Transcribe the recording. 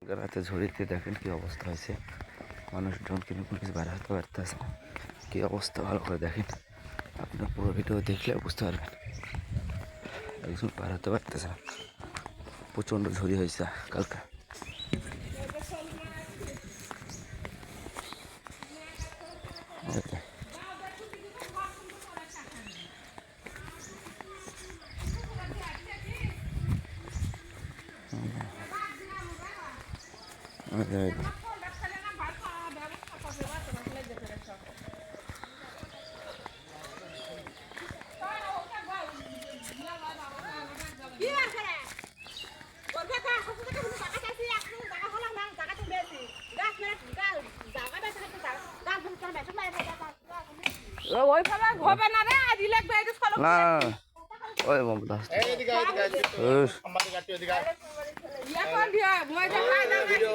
রাতে ঝড়িতে দেখেন কি অবস্থা হয়েছে, মানুষজন কিন্তু পুলিশ বাইরে হতে পারতেছে না। কি অবস্থা ভালো করে দেখেন, আপনার পুরো ভিডিও দেখলে বুঝতে পারবেন। একজন পার হতে পারতেছে না, প্রচণ্ড ঝড়ি হয়েছে কালকে। ওই ফেলা হবে না রে, রিল্যাক্স বাইরে ফলো না ওই মমতা ইয়া কর দিয়া মই দেখা না ভিডিও